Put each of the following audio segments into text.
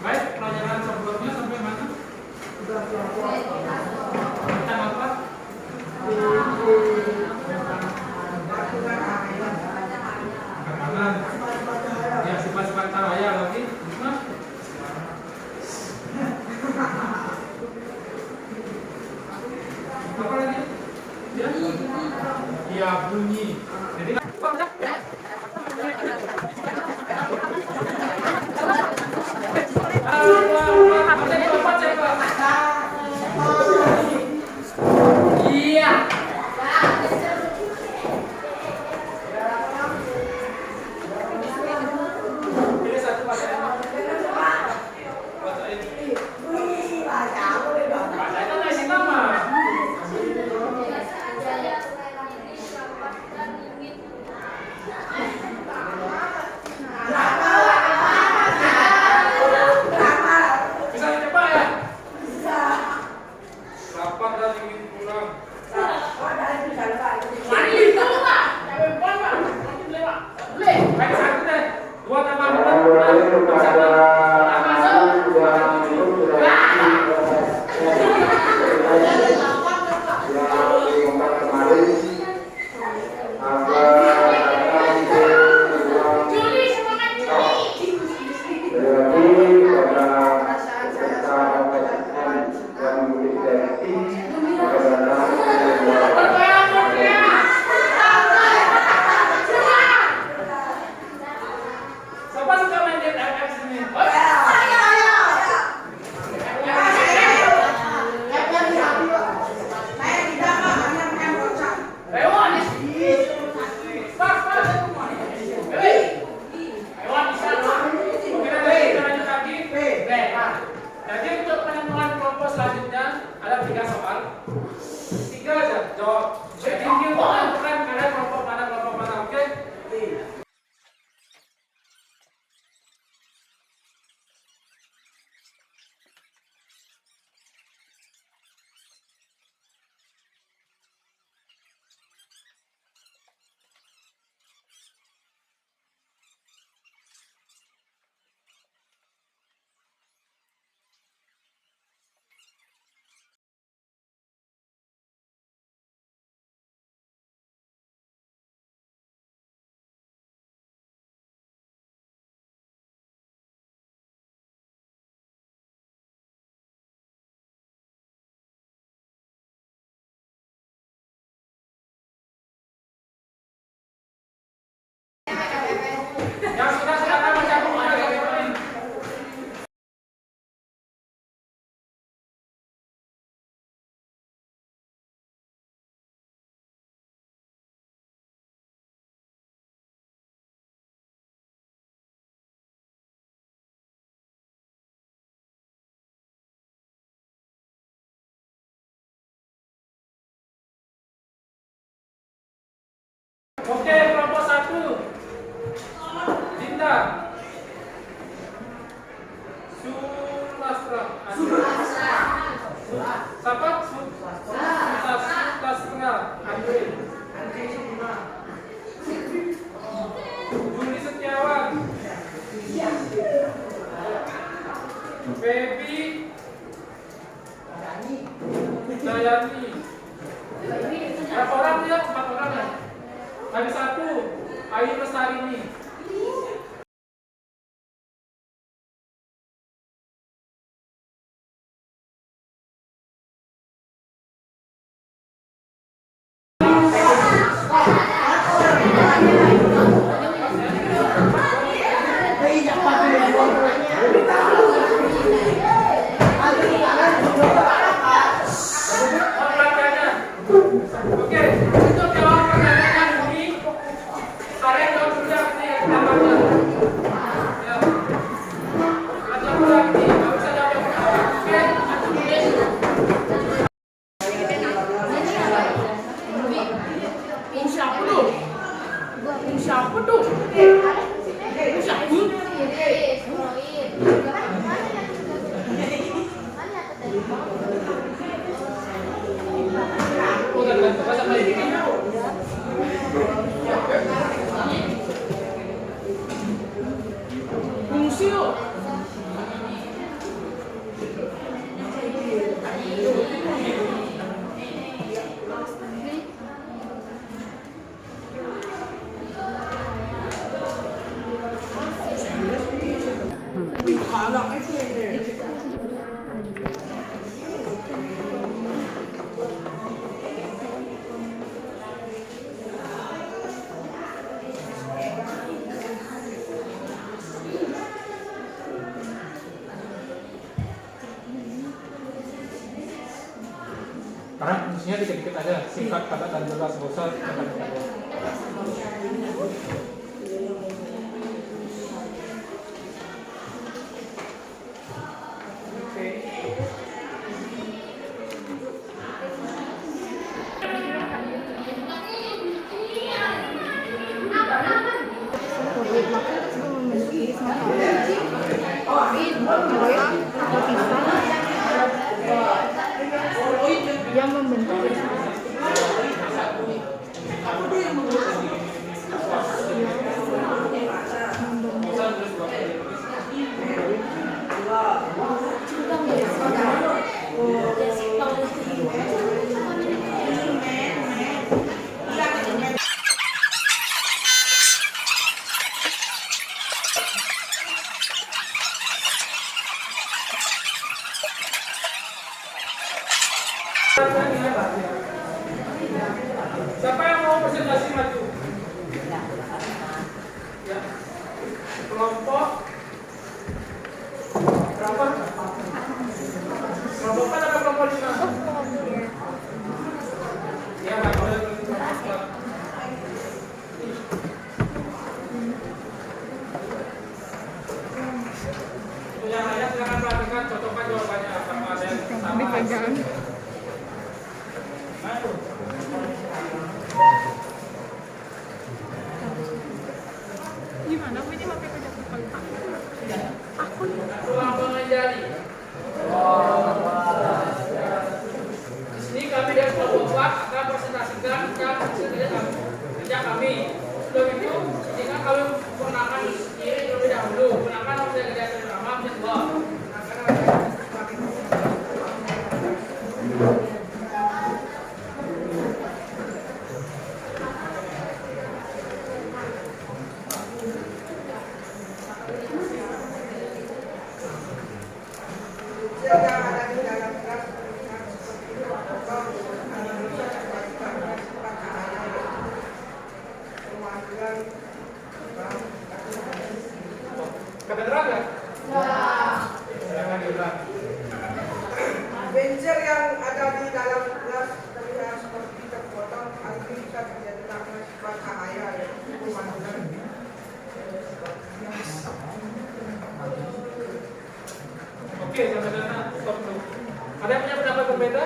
Baik, pelajaran sebelumnya sampai mana? Tentang apa? Keamanan. Ya, sifat-sifat cahaya lagi. Nah. Apa lagi? Ya? Ya, bunyi. Jadi yang sudah silakan baca bukunya. Oke, kelompok 1. Dinda. Sulastra. Siapa? Sulastra. Andre. Juli Setiawan. Baby. Dayani. Berapa orang dia? 4 orang ya? Hari 1, Ayu Lestarini. Oke, untuk jawab pertanyaan ini, kalian jawab dulu yang Karena fungsinya dikit-dikit aja, singkat kata dan jelas, nggak usah yang membentuk Siapa yang mau presentasi maju? Ya. Kelompok berapa? Kelompok 4 atau kelompok 5? Ya, nggak boleh kelompok. Untuk yang lainnya silakan perhatikan, contohkan jawabannya apakah ada yang sama. gimana ini pakai kerja aku Ruang pengajar. Di sini kami dari kelompok 4 akan presentasikan kerja kami. Sebelum itu, jika kami menggunakan diri terlebih dahulu, gunakan nomor kerja pertama, kedua. Kebenaran nggak? Jangan diulang. Bencher yang ada di dalam kelas terlihat seperti terpotong. Hal ini bisa terjadi karena sifat cahaya yaitu pemandangan. Oke, sampai sana stop dulu. Ada yang punya pendapat berbeda?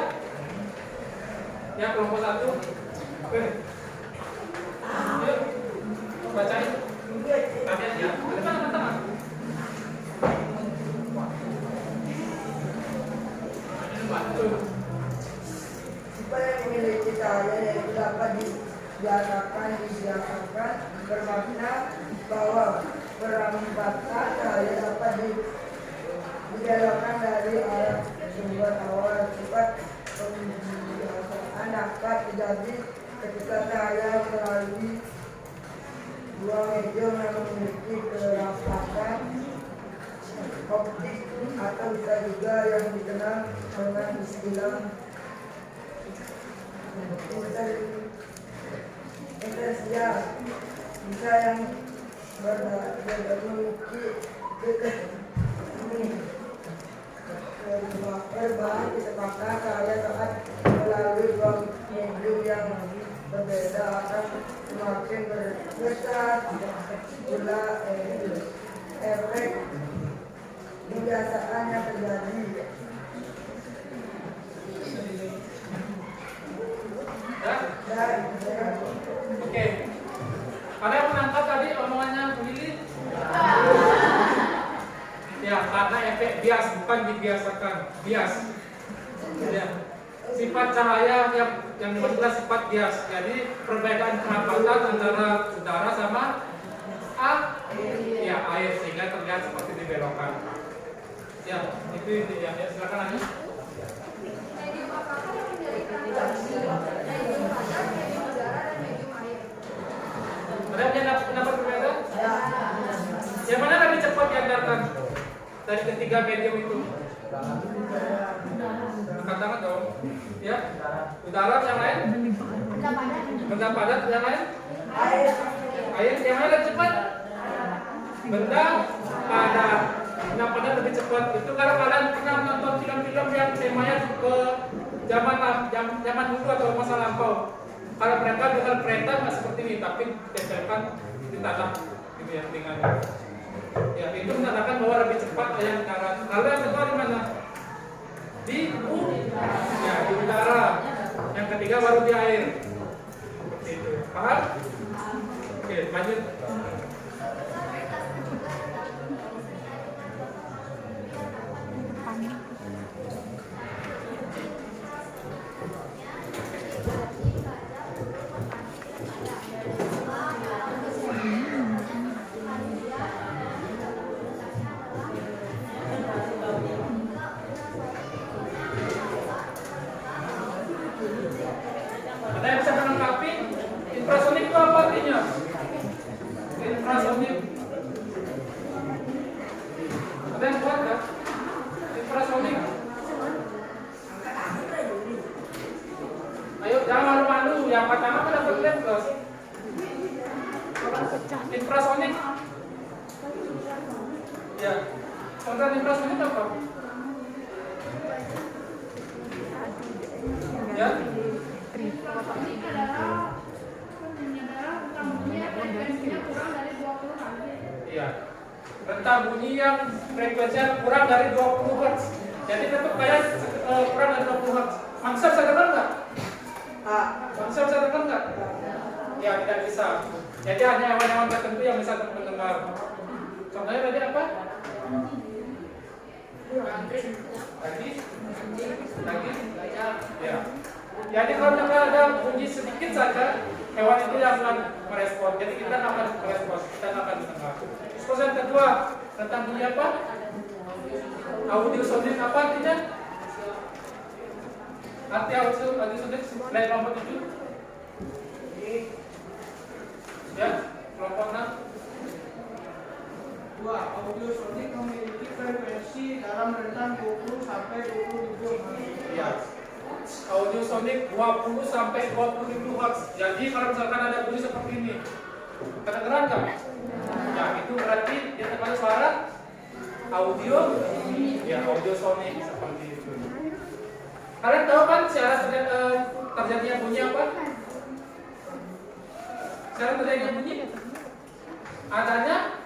Ya, kelompok 1. Oke. Yuk, bacain. Kalian ya. Ada teman-teman. Sifat yang memiliki cahaya yang dapat disiapkan bermakna bahwa perambatan cahaya dapat dibelokkan dari arah sumber awal. Sifat pembiasaan dapat terjadi ketika cahaya melalui dua medium yang memiliki kerampatan optik atau bisa juga yang dikenal dengan istilah intensial, bisa yang memiliki perubahan kecepatan cahaya saat melalui dua medium yang berbeda akan semakin besar pula efek kebiasaan yang terjadi. Oke. Ada yang menangkap tadi omongannya Bu Lili? Ya, karena efek bias, bukan dibiasakan, bias. Ya. Sifat cahaya yang dimaksudkan sifat bias. Jadi perbedaan kerapatan antara udara sama air sehingga terlihat seperti dibelokkan. Ya, itu ya. Ya, silakan lanjut. Ada yang pendapat berbeda? Yang mana lebih cepat diantarkan? dari ketiga medium itu? Angkat tangan dong. Ya. Udara, yang lain? Benda padat, yang lain? Air, yang lain lebih cepat? Benda padat. Benda padat lebih cepat. Itu kalau kalian pernah nonton film-film yang temanya ke zaman dulu atau masa lampau. Kalau mereka dengan kereta nggak seperti ini, tapi ditempelkan di tanah, gitu ya, ringannya. Ya, itu menandakan bahwa lebih cepat yang darat. Lalu yang kedua di mana? Di ya, di udara. Yang ketiga baru di air. Seperti itu. Paham? Oke, lanjut. Ada yang bisa melengkapi? Infrasonik itu apa artinya? Infrasonik. Ada yang buat nggak? Infrasonik. Ayo jangan malu-malu. Yang pertama kan dapat laptop. Infrasonik. Ya. Contoh infrasonik apa? Ya. Iya. Rentang bunyi yang frekuensinya kurang dari 20 Hz. Jadi tetap kayak kurang dari 20 Hz. Manusia bisa dengar nggak? Manusia bisa dengar nggak? Ya, tidak bisa. Jadi hanya hewan-hewan tertentu yang bisa mendengar. Contohnya tadi apa? Lagi? Ya. Jadi kalau ada bunyi sedikit saja, hewan itu yang akan merespon. Jadi kita akan merespon, kita akan mendengar. Terus yang kedua, tentang bunyi apa? Audiosonik apa artinya? Arti audiosonik slide nomor 7. Ya, kelompok 6. Audiosonik memiliki frekuensi dalam rentang 20 sampai 20.000 Hz. Ya. Audiosonik 20 sampai 20.000 Hz. Jadi kalau misalkan ada bunyi seperti ini, kedengeran nggak? Ya, itu berarti dia termasuk suara audio. Ya, audiosonik seperti itu. Kalian tahu kan cara terjadinya bunyi apa? Cara terjadinya bunyi? Adanya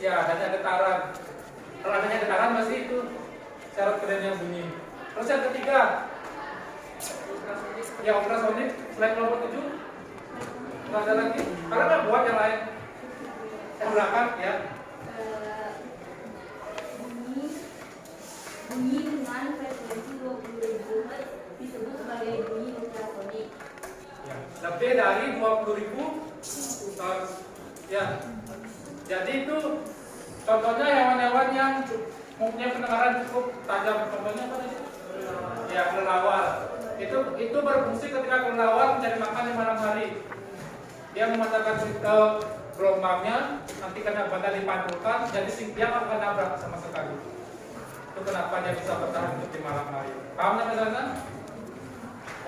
adanya getaran. Kalau adanya getaran masih itu cara terjadinya bunyi. Terus yang ketiga, ya ultrasonik, slide nomor 7. Nggak ada lagi. Karena nggak buat yang lain. Yang belakang ya. Bunyi dengan frekuensi 20.000 Hz disebut sebagai bunyi ultrasonik. Ya, lebih dari 20.000 Hz. Ya. Jadi itu contohnya hewan-hewan yang mempunyai pendengaran cukup tajam. Contohnya apa tadi? Ya, kelelawar. Itu berfungsi ketika kelelawar mencari makan di malam hari. Dia memancarkan gelombangnya, nanti karena badan dipantulkan, jadi dia akan nabrak sama sekali. Itu kenapa dia bisa bertahan hidup di malam hari. Paham sampai sana?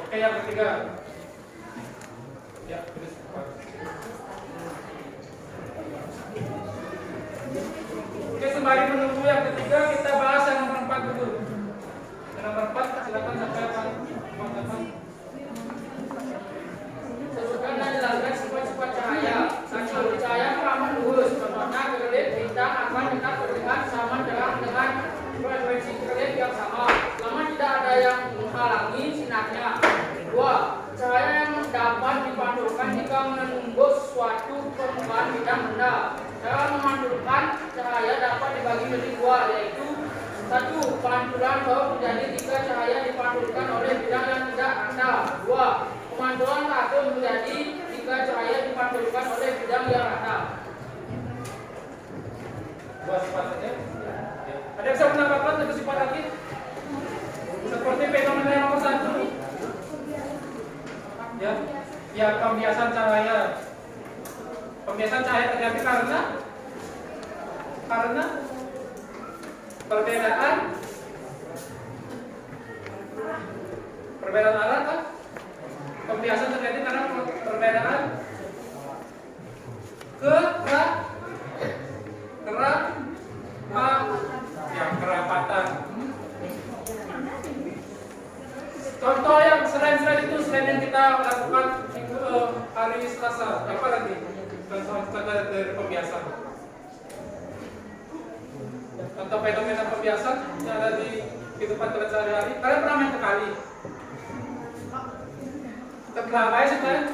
Oke, yang ketiga. Ya, terus. Oke, sembari menunggu yang ketiga, kita bahas yang nomor 4 dulu. Yang nomor 4, silakan sampai teman-teman. Sesudah menjelaskan sifat-sifat cahaya. Satu, cahaya ramah lurus. Contohnya kelip bintang akan tetap terlihat sama dengan frekuensi kelip yang sama. Selama tidak ada yang menghalangi sinarnya. Dua, cahaya yang dapat dipantulkan jika menembus suatu permukaan bidang benda. Cara memantulkan cahaya dapat dibagi menjadi dua, yaitu satu, pantulan baru terjadi jika cahaya dipantulkan oleh bidang yang tidak rata. Dua, pemantulan satu terjadi jika cahaya dipantulkan oleh bidang yang rata. Dua sifat saja. Ada yang bisa menambahkan satu sifat lagi? Seperti fenomena yang nomor 1. Ya, pembiasan cahaya. Pembiasan cahaya terjadi karena karena perbedaan arah kan? Pembiasan terjadi karena perbedaan kerapatan. Contoh yang selain itu, selain yang kita lakukan hari Selasa, apa lagi? Contoh dari pembiasan. Contoh fenomena pembiasan yang ada di kehidupan kalian sehari-hari. Kalian pernah main kekali? Kelapa ya sih kalian?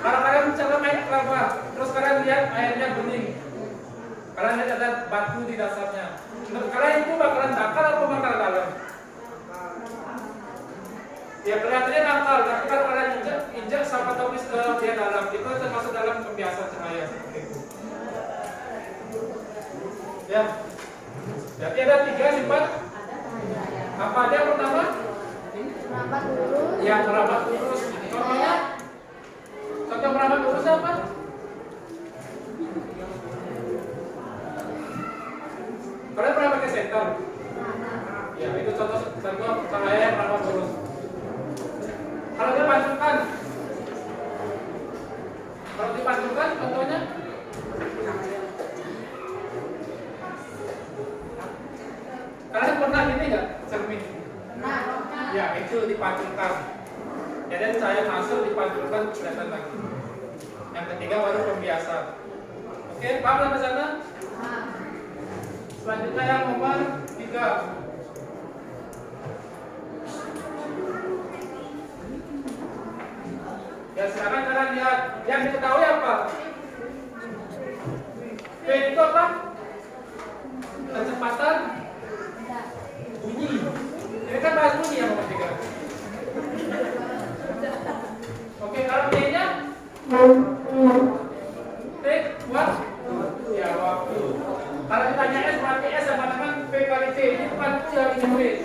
Kalau kalian mencoba main kelapa, terus kalian lihat airnya bening, kalian lihat ada batu di dasarnya. Menurut kalian itu bakalan dangkal atau bakal dalam? Ya kelihatannya dangkal, tapi kalau kalian injak sama topis ke dia dalam, itu termasuk dalam pembiasan cahaya seperti itu. Ya, jadi ada 3 sifat. Apa aja yang pertama? Merapat lurus. Ya, merapat lurus. Contohnya? Contoh merapat lurus apa? Kalian pernah pakai senter? Ya, itu contoh cahaya yang merapat lurus. Kalau dia panjangkan, kalau dipanjangkan, contohnya? Kalian pernah ini nggak cermin? Ya, itu dipanjangkan. Jadi cahaya masuk dipanjangkan kelihatan lagi. Yang ketiga baru pembiasan. Oke, paham sampai sana? Selanjutnya yang nomor 3. Ya, sekarang kalian lihat yang diketahui apa? P itu apa? Kecepatan bunyi. Ini kan bahas bunyi yang nomor 3. Oke, kalau T-nya? T buat? Ya, waktu. Kalau ditanya S berarti S sama dengan P kali T. Ini bukan yang ini P.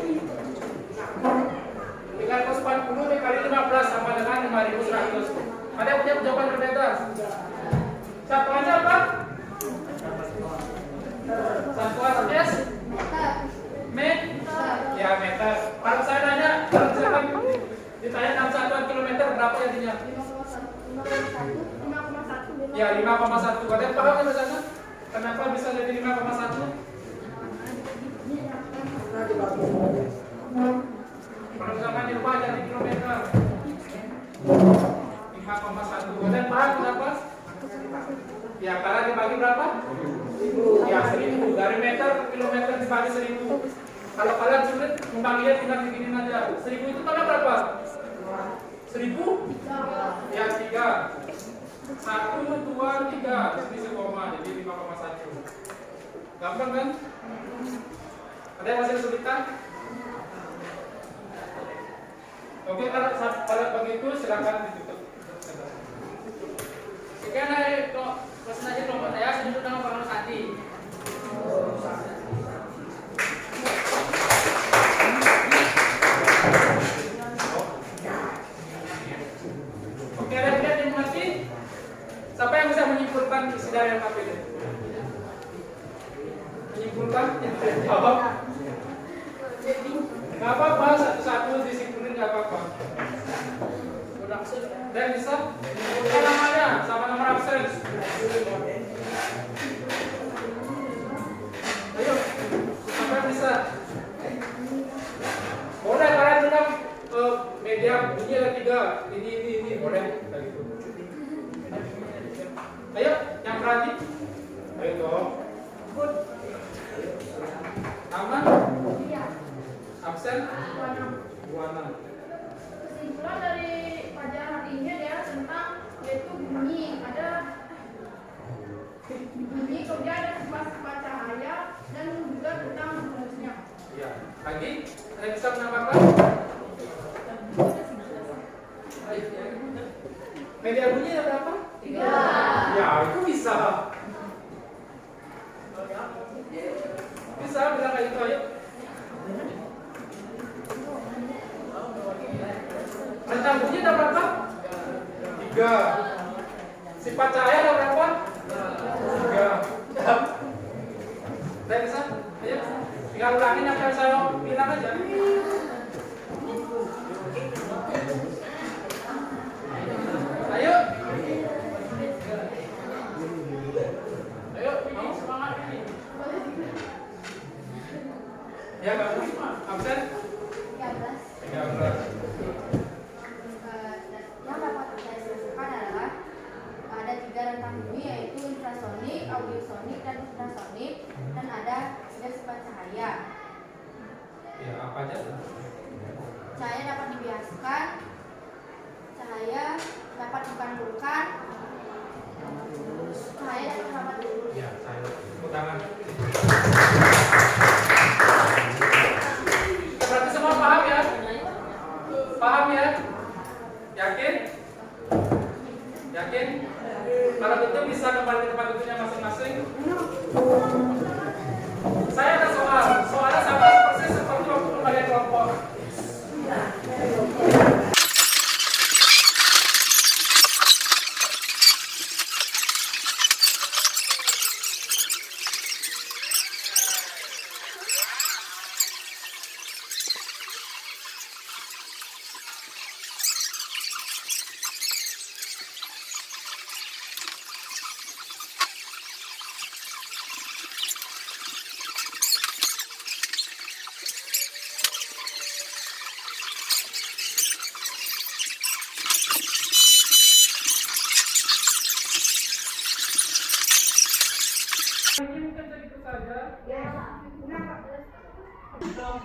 340 dikali 15 sama dengan 5100. Ada yang punya jawaban berbeda? Satuannya apa? Satuan S? Ya, meter. Kalau saya nanya, ditanya 6 satuan kilometer berapa jadinya? 5,1. Ya, 5,1. Kalian paham kan sana? Kenapa bisa jadi 5,1? Kalau misalkan dirubah jadi kilometer 5,1. Kalian paham kenapa? Ya, karena dibagi berapa? Ya, 1000. Dari meter ke kilometer dibagi 1000. Kalau kalian sulit membaginya tinggal begini aja. 1000 itu karena berapa? 1000? Ya, 3. 1, 2, 3. Jadi sekoma, jadi 5,1. Gampang kan? Ada yang masih kesulitan? Oke, kalau begitu silakan ditutup. Sekian dari presentasi kelompok saya duduk dengan Pak Sati. Oke, ada yang dimengerti? Siapa yang bisa menyimpulkan isi dari LKP ini? Menyimpulkan? Jawab. Gak apa-apa, satu-satu disimpulin gak apa-apa. Dan bisa menyimpulkan namanya sama nomor absen. Ayo, siapa yang bisa? Boleh kalian bilang media bunyi ada 3. Ini boleh. Ayo, yang berani. Ayo dong. Aman? Absen? 26. Kesimpulan dari pelajaran hari ini adalah tentang yaitu bunyi. Ada bunyi, kemudian ada sifat-sifat cahaya dan juga tentang rumusnya. Ya, lagi ada yang bisa menambahkan? Media bunyi ada berapa? 3. Ya, itu bisa. Bisa bilang kayak gitu ayo. Rentang bunyi ada berapa? 3. Sifat cahaya ada berapa? 3. Tinggal ulangin apa yang saya bilang aja. Ayo. Ayo, kamu semangat ini. Ya, kamu absen? 13. Yang dapat saya sebutkan adalah ada 3 rentang bunyi, yaitu infrasonik, audiosonik, dan ultrasonik, dan ada sifat cahaya. Ya, apa aja? Cahaya dapat dibiaskan, cahaya dapat dipantulkan, cahaya dapat dilurus. Ya, saya tepuk tangan. Berarti semua paham ya? Paham ya? Yakin? Yakin? Kalau gitu bisa kembali ke tempat duduknya masing-masing. Saya ada soal. Soalnya sama persis seperti waktu pembagian kelompok. Ini mungkin segitu saja. Ya, kenapa? Ulang.